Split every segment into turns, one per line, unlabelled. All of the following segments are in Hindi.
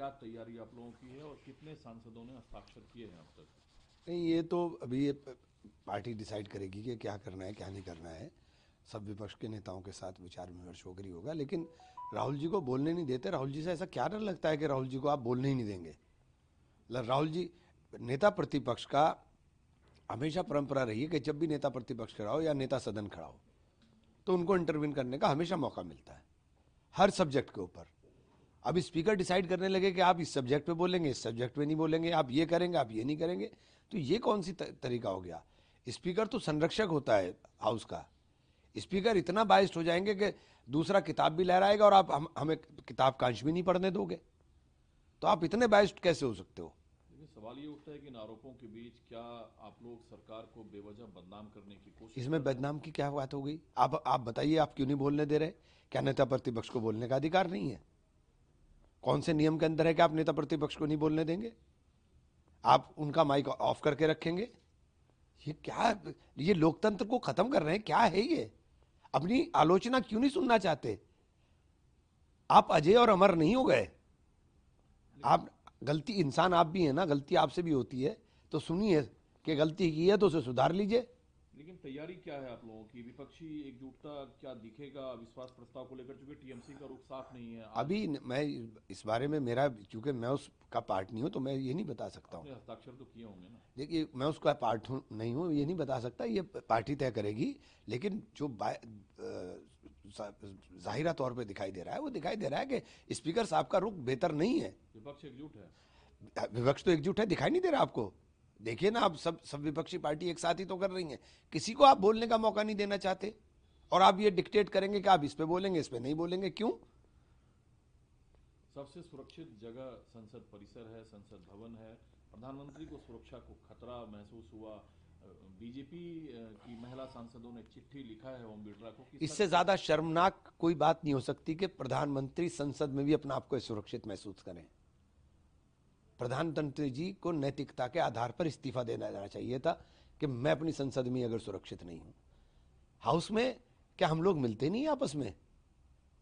क्या तैयारी आप लोगों की है और कितने सांसदों ने हस्ताक्षर किए हैं अब तक?
नहीं, ये तो अभी ये पार्टी डिसाइड करेगी कि क्या करना है क्या नहीं करना है। सब विपक्ष के नेताओं के साथ विचार विमर्श होकर ही होगा, लेकिन राहुल जी को बोलने नहीं देते। राहुल जी से ऐसा क्या डर लगता है कि राहुल जी को आप बोलने ही नहीं देंगे? राहुल जी, नेता प्रतिपक्ष का हमेशा परंपरा रही है कि जब भी नेता प्रतिपक्ष खड़ा हो या नेता सदन खड़ा हो तो उनको इंटरवीन करने का हमेशा मौका मिलता है, हर सब्जेक्ट के ऊपर। अब स्पीकर डिसाइड करने लगे कि आप इस सब्जेक्ट पे बोलेंगे, इस सब्जेक्ट पे नहीं बोलेंगे, आप ये करेंगे, आप ये नहीं करेंगे, तो ये कौन सी तरीका हो गया? स्पीकर तो संरक्षक होता है हाउस का। स्पीकर इतना बाइस्ड हो जाएंगे कि दूसरा किताब भी लहराएगा और आप हमें किताब का अंश भी नहीं पढ़ने दोगे। तो आप इतने बाइस्ड कैसे हो सकते हो?
लेकिन सवाल ये उठता है कि इन आरोपों के बीच क्या आप लोग सरकार को बेवजह बदनाम करने की कोशिश
इसमें
कर रहे हैं?
बदनाम की क्या बात हो गई? आप बताइए, आप क्यों नहीं बोलने दे रहे? क्या नेता प्रतिपक्ष को बोलने का अधिकार नहीं है? कौन से नियम के अंदर है कि आप नेता प्रतिपक्ष को नहीं बोलने देंगे? आप उनका माइक ऑफ करके रखेंगे? ये क्या, ये लोकतंत्र को खत्म कर रहे हैं क्या है ये? अपनी आलोचना क्यों नहीं सुनना चाहते? आप अजय और अमर नहीं हो गए। आप गलती, इंसान आप भी है ना, गलती आपसे भी होती है, तो सुनिए कि गलती की है तो उसे सुधार लीजिए।
लेकिन तैयारी क्या है आप लोगों की? विपक्षी एकजुटता क्या दिखेगा विश्वास प्रस्ताव को लेकर? चूंकि टीएमसी का रुख साफ नहीं है आज।
अभी मैं इस बारे में, मेरा चूंकि मैं उसका पार्ट नहीं हूं तो मैं ये नहीं बता सकता हूँ।
आपने हस्ताक्षर तो किए होंगे ना?
देखिए, मैं उसका पार्ट नहीं हूँ, ये नहीं बता सकता, ये पार्टी तय करेगी। लेकिन जो जाहिरा तौर पे दिखाई दे रहा है, वो दिखाई दे रहा है कि स्पीकर साहब का रुख बेहतर नहीं है।
विपक्ष एकजुट है?
विपक्ष तो एकजुट है, दिखाई नहीं दे रहा आपको? देखिए ना, आप सब विपक्षी पार्टी एक साथ ही तो कर रही हैं। किसी को आप बोलने का मौका नहीं देना चाहते, और आप ये डिक्टेट करेंगे कि आप इस पे बोलेंगे, इस पे नहीं बोलेंगे। क्यों?
सबसे सुरक्षित जगह संसद परिसर है, संसद भवन है। प्रधानमंत्री को सुरक्षा को खतरा महसूस हुआ। बीजेपी की महिला सांसदों ने चिट्ठी लिखा है ओम बिरला को कि
इससे ज्यादा शर्मनाक कोई बात नहीं हो सकती कि प्रधानमंत्री संसद में भी अपना आपको सुरक्षित महसूस करें। प्रधानमंत्री जी को नैतिकता के आधार पर इस्तीफा देना जाना चाहिए था कि मैं अपनी संसद में अगर सुरक्षित नहीं हूं। हाउस में क्या हम लोग मिलते नहीं आपस में?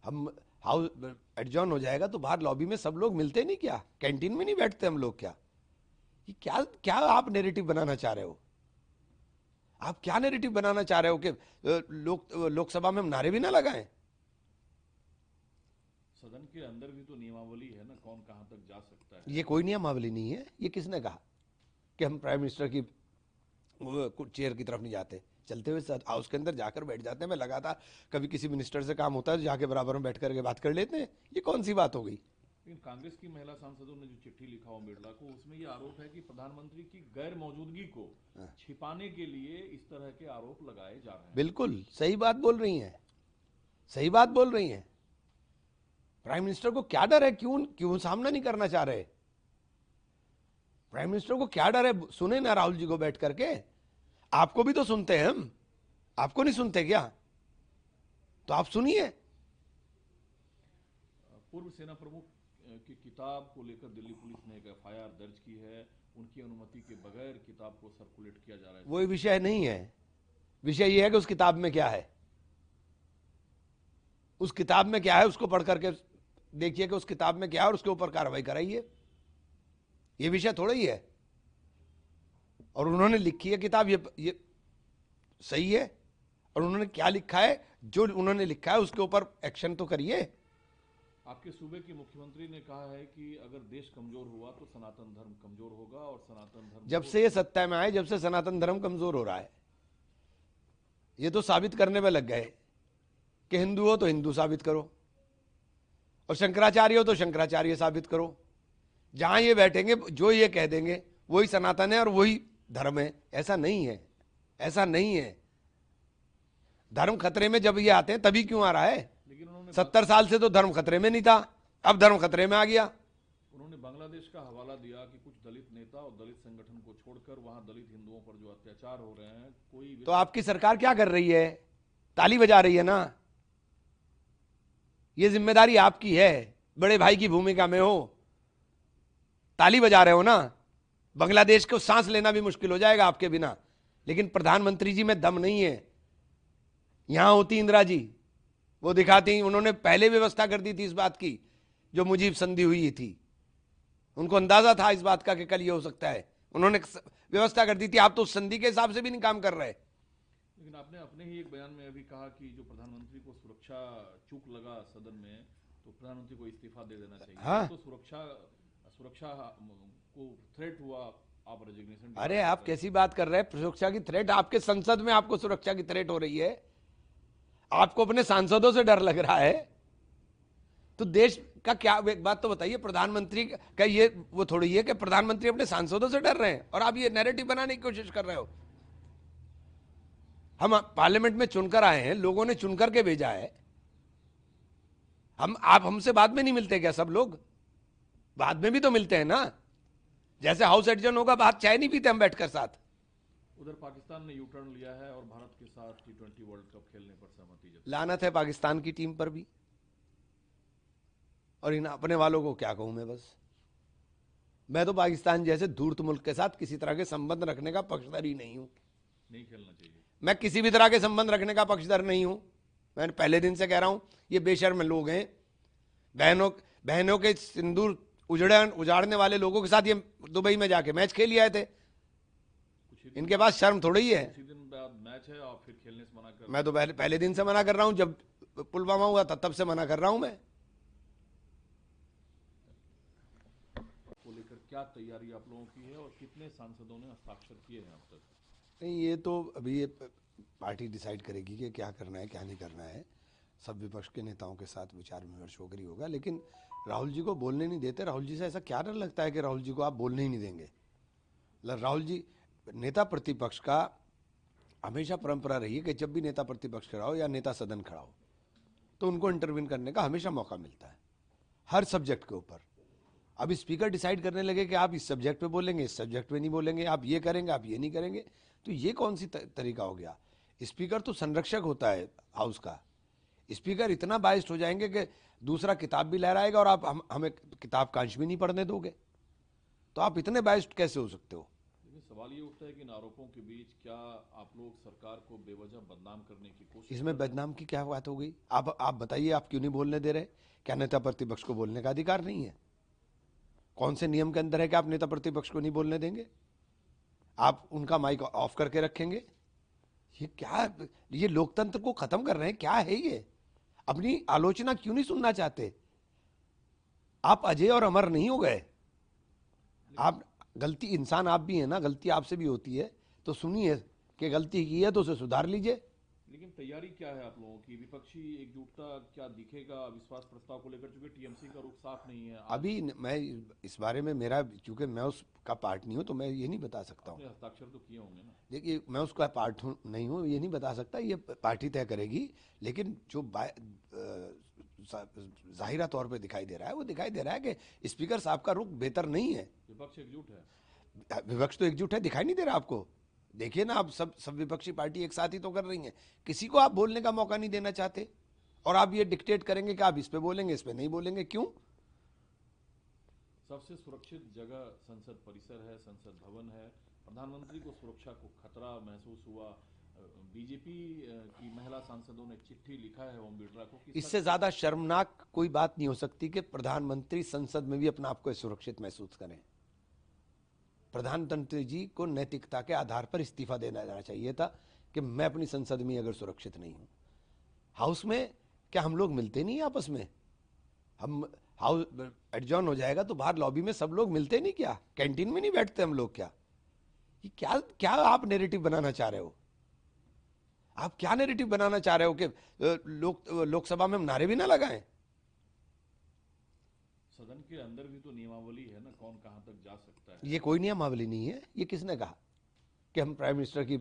हम हाउस एडजॉर्न हो जाएगा तो बाहर लॉबी में सब लोग मिलते नहीं क्या? कैंटीन में नहीं बैठते हम लोग क्या? ये क्या क्या आप नैरेटिव बनाना चाह रहे हो? आप क्या नैरेटिव बनाना चाह रहे हो कि लोकसभा में हम नारे भी ना लगाएं?
सदन के अंदर भी तो नियमावली है ना, कौन कहां तक जा सकता है।
ये कोई नियमावली नहीं है। ये किसने कहा कि हम प्राइम मिनिस्टर की चेयर की तरफ नहीं जाते? चलते हुए हाउस के अंदर जाकर बैठ जाते हैं। मैं लगातार, कभी किसी मिनिस्टर से काम होता है तो जाके बराबर में बैठ करके बात कर लेते हैं। ये कौन सी बात हो गई?
लेकिन कांग्रेस की महिला सांसदों ने जो चिट्ठी लिखा ओम बिरला को, उसमें ये आरोप है कि प्रधानमंत्री की गैर मौजूदगी को छिपाने के लिए इस तरह के आरोप लगाए जा रहे हैं।
बिल्कुल सही बात बोल रही हैं, सही बात बोल रही हैं। प्राइम मिनिस्टर को क्या डर है? क्यों क्यों सामना नहीं करना चाह रहे? प्राइम मिनिस्टर को क्या डर है? सुने ना राहुल जी को बैठ करके। आपको भी तो सुनते हैं हम, आपको नहीं सुनते क्या? तो आप सुनिए।
पूर्व सेना प्रमुख की किताब को लेकर दिल्ली पुलिस ने एक एफआईआर दर्ज की है। उनकी अनुमति के बगैर किताब को सर्कुलेट किया जा रहा है।
वो विषय नहीं है। विषय ये है कि उस किताब में क्या है। उस किताब में क्या है उसको पढ़ करके देखिए कि उस किताब में क्या है और उसके ऊपर कार्रवाई कराइए। ये विषय थोड़ा ही है। और उन्होंने लिखी है किताब, ये सही है। और उन्होंने क्या लिखा है, जो उन्होंने लिखा है उसके ऊपर एक्शन तो करिए।
आपके सूबे के मुख्यमंत्री ने कहा है कि अगर देश कमजोर हुआ तो सनातन धर्म कमजोर होगा, और सनातन धर्म
जब से ये सत्ता में आए, जब से सनातन धर्म कमजोर हो रहा है। ये तो साबित करने में लग गए कि हिंदू हो तो हिंदू साबित करो, और शंकराचार्य हो तो शंकराचार्य साबित करो। जहां ये बैठेंगे जो ये कह देंगे वही सनातन है और वही धर्म है। ऐसा नहीं है, ऐसा नहीं है। धर्म खतरे में जब ये आते हैं तभी क्यों आ रहा है?
लेकिन उन्होंने
70 साल से तो धर्म खतरे में नहीं था, अब धर्म खतरे में आ गया।
उन्होंने बांग्लादेश का हवाला दिया कि कुछ दलित नेता और दलित संगठन को छोड़कर वहां दलित हिंदुओं पर जो अत्याचार हो रहे हैं, कोई
तो आपकी सरकार क्या कर रही है? ताली बजा रही है ना। ये जिम्मेदारी आपकी है, बड़े भाई की भूमिका में हो, ताली बजा रहे हो ना। बांग्लादेश को सांस लेना भी मुश्किल हो जाएगा आपके बिना। लेकिन प्रधानमंत्री जी में दम नहीं है। यहां होती इंदिरा जी, वो दिखाती, उन्होंने पहले व्यवस्था कर दी थी इस बात की जो मुजीब संधि हुई थी। उनको अंदाजा था इस बात का कि कल ये हो सकता है, उन्होंने व्यवस्था कर दी थी। आप तो उस संधि के हिसाब से भी नहीं काम कर रहे।
लेकिन आपने अपने ही एक बयान में अभी कहा कि जो प्रधानमंत्री को सुरक्षा चूक लगा सदन में, तो प्रधानमंत्री को इस्तीफा दे देना चाहिए।
हाँ।
तो सुरक्षा सुरक्षा को थ्रेट हुआ, आप रेजिग्नेशन।
अरे आप कैसी बात कर रहे हैं? सुरक्षा की थ्रेट आपके संसद में आपको सुरक्षा की थ्रेट हो रही है, आपको अपने सांसदों से डर लग रहा है, तो देश का क्या? एक बात तो बताइए, प्रधानमंत्री का ये वो थोड़ी है कि प्रधानमंत्री अपने सांसदों से डर रहे हैं और आप ये नैरेटिव बनाने की कोशिश कर रहे हो। हम पार्लियामेंट में चुनकर आए हैं, लोगों ने चुनकर के भेजा है। आप हमसे बाद में नहीं मिलते क्या? सब लोग बाद में भी तो मिलते हैं ना। जैसे हाउस एडजन होगा, बात चाय नहीं पीते हम बैठकर साथ।
उधर पाकिस्तान ने यू टर्न लिया है और भारत के साथ T20 वर्ल्ड कप खेलने पर सहमति जताई।
लानत है पाकिस्तान की टीम पर भी, और इन अपने वालों को क्या कहूं मैं। बस मैं तो पाकिस्तान जैसे धूर्त मुल्क के साथ किसी तरह के संबंध रखने का पक्षधर ही नहीं हूं।
नहीं खेलना चाहिए।
मैं किसी भी तरह के संबंध रखने का पक्षधर नहीं हूं। मैं पहले दिन से कह रहा हूं, ये बेशर्म लोग हैं। बहनों के सिंदूर उजाड़ने वाले लोगों के साथ ये दुबई में जाके मैच खेल आए थे। इनके पास शर्म थोड़ी ही है।
कुछ ही दिन बाद मैच है और फिर खेलने से मना कर।
मैं तो पहले दिन से मना कर रहा हूं, जब पुलवामा हुआ था तब से मना कर रहा हूं मैं।
को लेकर क्या तैयारी आप लोगों की है और कितने सांसदों ने हस्ताक्षर किए हैं अब तक?
नहीं, ये तो अभी ये पार्टी डिसाइड करेगी कि क्या करना है क्या नहीं करना है। सब विपक्ष के नेताओं के साथ विचार विमर्श होकर ही होगा। लेकिन राहुल जी को बोलने नहीं देते। राहुल जी से ऐसा क्या डर लगता है कि राहुल जी को आप बोलने ही नहीं देंगे? राहुल जी, नेता प्रतिपक्ष का हमेशा परंपरा रही है कि जब भी नेता प्रतिपक्ष खड़ा हो या नेता सदन खड़ा हो तो उनको इंटरवीन करने का हमेशा मौका मिलता है, हर सब्जेक्ट के ऊपर। अब स्पीकर डिसाइड करने लगे कि आप इस सब्जेक्ट पे बोलेंगे, इस सब्जेक्ट पे नहीं बोलेंगे, आप ये करेंगे, आप ये नहीं करेंगे, तो ये कौन सी तरीका हो गया? स्पीकर तो संरक्षक होता है हाउस का। स्पीकर इतना बाइस्ड हो जाएंगे कि दूसरा किताब भी लहराएगा और आप हमें किताब का अंश भी नहीं पढ़ने दोगे। तो आप इतने बाइस्ड कैसे हो सकते हो?
लेकिन सवाल ये उठता है कि इन आरोपों के बीच क्या आप लोग सरकार को बेवजह बदनाम करने की कोशिश?
इसमें बदनाम की क्या बात हो गई? आप बताइए, आप क्यों नहीं बोलने दे रहे? क्या नेता प्रतिपक्ष को बोलने का अधिकार नहीं है? कौन से नियम के अंदर है कि आप नेता प्रतिपक्ष को नहीं बोलने देंगे? आप उनका माइक ऑफ करके रखेंगे? ये क्या, ये लोकतंत्र को खत्म कर रहे हैं क्या है ये? अपनी आलोचना क्यों नहीं सुनना चाहते? आप अजय और अमर नहीं हो गए। आप गलती, इंसान आप भी है ना, गलती आपसे भी होती है, तो सुनिए कि गलती की है तो उसे सुधार लीजिए।
लेकिन तैयारी क्या है आप लोगों की? विपक्षी एकजुटता क्या दिखेगा विश्वास प्रस्ताव को लेकर? चूंकि टीएमसी का रुख साफ नहीं है।
अभी मैं इस बारे में, मेरा चूंकि मैं उसका पार्ट नहीं हूं तो मैं ये नहीं बता सकता हूँ।
हस्ताक्षर तो किए होंगे ना?
देखिए, मैं उसका पार्ट नहीं हूँ, ये नहीं बता सकता, ये पार्टी तय करेगी। लेकिन जो जाहिरा तौर पे दिखाई दे रहा है वो दिखाई दे रहा है कि स्पीकर साहब का रुख बेहतर नहीं है।
विपक्ष एकजुट है?
विपक्ष तो एकजुट है, दिखाई नहीं दे रहा आपको? देखिए ना, आप सब विपक्षी पार्टी एक साथ ही तो कर रही हैं। किसी को आप बोलने का मौका नहीं देना चाहते और आप ये डिक्टेट करेंगे कि आप इस पे बोलेंगे, इस पे नहीं बोलेंगे। क्यों?
सबसे सुरक्षित जगह संसद परिसर है, संसद भवन है। प्रधानमंत्री को सुरक्षा को खतरा महसूस हुआ। बीजेपी की महिला सांसदों ने चिट्ठी लिखा है ओम बिड़ला को कि
इससे ज्यादा शर्मनाक कोई बात नहीं हो सकती कि प्रधानमंत्री संसद में भी अपना आपको सुरक्षित महसूस करें। प्रधानमंत्री जी को नैतिकता के आधार पर इस्तीफा देना चाहिए था कि मैं अपनी संसद में अगर सुरक्षित नहीं हूं। हाउस में क्या हम लोग मिलते नहीं आपस में? हम हाउस एडजॉर्न हो जाएगा तो बाहर लॉबी में सब लोग मिलते नहीं क्या? कैंटीन में नहीं बैठते हम लोग क्या? ये क्या आप नैरेटिव बनाना चाह रहे हो? आप क्या नैरेटिव बनाना चाह रहे हो कि लोकसभा में हम नारे भी ना लगाएं?
सदन के अंदर भी तो नियमावली है ना, कौन कहां तक जा सकता है।
ये कोई नियमावली नहीं है। ये किसने कहा कि हम प्राइम मिनिस्टर की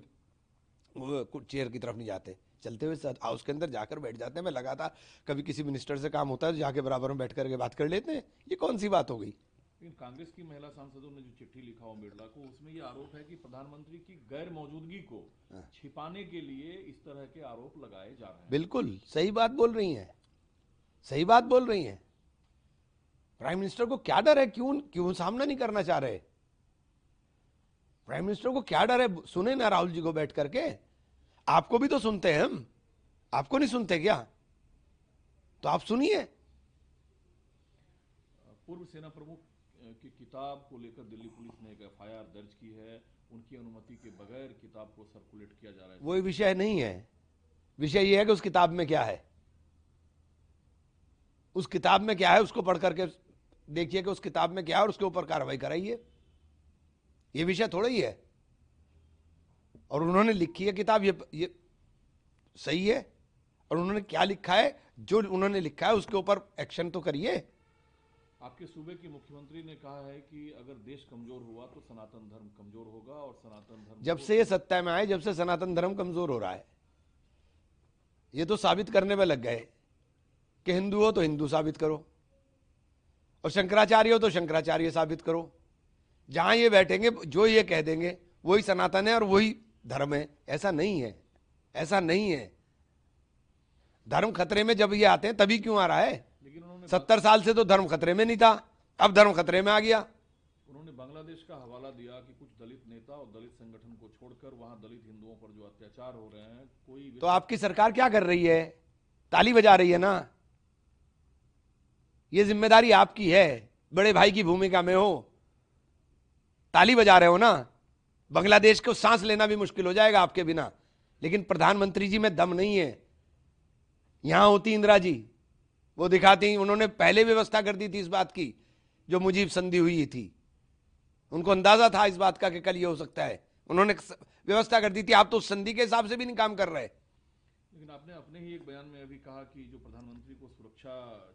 चेयर की तरफ नहीं जाते? चलते हुए हाउस के अंदर जाकर बैठ जाते हैं। मैं लगातार, कभी किसी मिनिस्टर से काम होता है तो जाके बराबर में बैठ करके बात कर लेते हैं। ये कौन सी बात हो गई?
लेकिन कांग्रेस की महिला सांसदों ने जो चिट्ठी लिखा ओम बिड़ला को, उसमें ये आरोप है कि प्रधानमंत्री की गैर मौजूदगी को छिपाने के लिए इस तरह के आरोप लगाए जा रहे हैं।
बिल्कुल सही बात बोल रही हैं, सही बात बोल रही हैं। प्राइम मिनिस्टर को क्या डर है? क्यों सामना नहीं करना चाह रहे? प्राइम मिनिस्टर को क्या डर है? सुने ना राहुल जी को बैठ करके। आपको भी तो सुनते हैं हम, आपको नहीं सुनते क्या? तो आप सुनिए।
पूर्व सेना प्रमुख की किताब को लेकर दिल्ली पुलिस ने एक एफआईआर दर्ज की है, उनकी अनुमति के बगैर किताब को सर्कुलेट किया जा रहा है।
वो विषय नहीं है, विषय ये है कि उस किताब में क्या है, उस किताब में क्या है उसको पढ़ करके देखिए कि उस किताब में क्या है और उसके ऊपर कार्रवाई कराइए। ये विषय थोड़ा ही है। और उन्होंने लिखी है किताब, ये सही है, और उन्होंने क्या लिखा है, जो उन्होंने लिखा है उसके ऊपर एक्शन तो करिए।
आपके सूबे के मुख्यमंत्री ने कहा है कि अगर देश कमजोर हुआ तो सनातन धर्म कमजोर होगा, और सनातन धर्म
जब से ये सत्ता में आए, जब से सनातन धर्म कमजोर हो रहा है, ये तो साबित करने में लग गए कि हिंदू हो तो हिंदू साबित करो, और शंकराचार्य हो तो शंकराचार्य साबित करो। जहां ये बैठेंगे जो ये कह देंगे वही सनातन है और वही धर्म है। ऐसा नहीं है, ऐसा नहीं है। धर्म खतरे में जब ये आते हैं तभी क्यों आ रहा है?
लेकिन उन्होंने
70 साल से तो धर्म खतरे में नहीं था, अब धर्म खतरे में आ गया।
उन्होंने बांग्लादेश का हवाला दिया कि कुछ दलित नेता और दलित संगठन को छोड़कर वहां दलित हिंदुओं पर जो अत्याचार हो रहे हैं, कोई
तो आपकी सरकार क्या कर रही है? ताली बजा रही है ना। ये जिम्मेदारी आपकी है, बड़े भाई की भूमिका में हो, ताली बजा रहे हो ना। बांग्लादेश को सांस लेना भी मुश्किल हो जाएगा आपके बिना। लेकिन प्रधानमंत्री जी में दम नहीं है। यहां होती इंदिरा जी, वो दिखाती, उन्होंने पहले व्यवस्था कर दी थी इस बात की, जो मुजीब संधि हुई थी, उनको अंदाजा था इस बात का कि कल ये हो सकता है, उन्होंने व्यवस्था कर दी थी। आप तो उस संधि के हिसाब से भी नहीं काम कर रहे।
लेकिन आपने अपने ही एक बयान में अभी कहा कि जो प्रधानमंत्री को सुरक्षा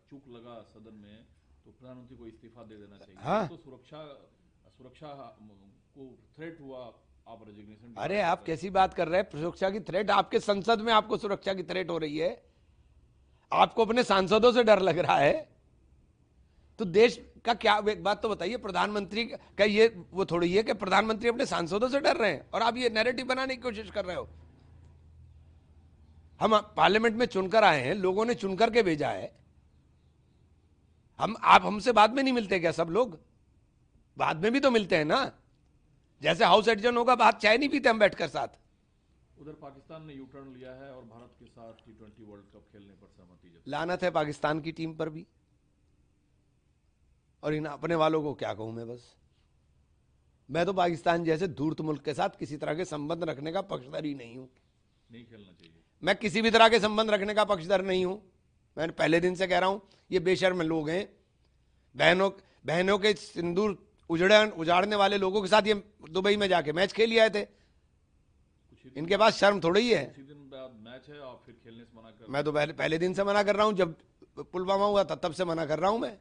चूक लगा सदन में, तो प्रधानमंत्री को इस्तीफा दे देना चाहिए।
हाँ।
तो सुरक्षा को थ्रेट हुआ, आप रेजिग्नेशन।
अरे आप कैसी बात कर रहे हैं? सुरक्षा की थ्रेट? आपके संसद में आपको सुरक्षा की थ्रेट हो रही है, आपको अपने सांसदों से डर लग रहा है, तो देश का क्या? एक बात तो बताइए, प्रधानमंत्री का ये वो थोड़ी है कि प्रधानमंत्री अपने सांसदों से डर रहे हैं और आप ये नैरेटिव बनाने की कोशिश कर रहे हो। हम पार्लियामेंट में चुनकर आए हैं, लोगों ने चुनकर के भेजा है। आप हमसे बाद में नहीं मिलते क्या? सब लोग बाद में भी तो मिलते हैं ना। जैसे हाउस एडजन होगा, बात चाय नहीं पीते हम बैठकर साथ।
उधर पाकिस्तान ने यू टर्न लिया है और भारत के साथ T20 वर्ल्ड कप खेलने पर सहमति जताई।
लानत है पाकिस्तान की टीम पर भी, और इन अपने वालों को क्या कहूं मैं। बस मैं तो पाकिस्तान जैसे धूर्त मुल्क के साथ किसी तरह के संबंध रखने का पक्षधर ही नहीं हूं।
नहीं खेलना चाहिए।
मैं किसी भी तरह के संबंध रखने का पक्षधर नहीं हूं। मैं पहले दिन से कह रहा हूं, ये बेशर्म लोग हैं। बहनों के सिंदूर उजाड़ने वाले लोगों के साथ ये दुबई में जाके मैच खेल आए थे। इनके पास शर्म थोड़ी ही है।
उसी दिन बाद मैच है और फिर खेलने से मना कर।
मैं तो पहले दिन से मना कर रहा हूं, जब पुलवामा हुआ था तब से मना कर रहा हूं मैं।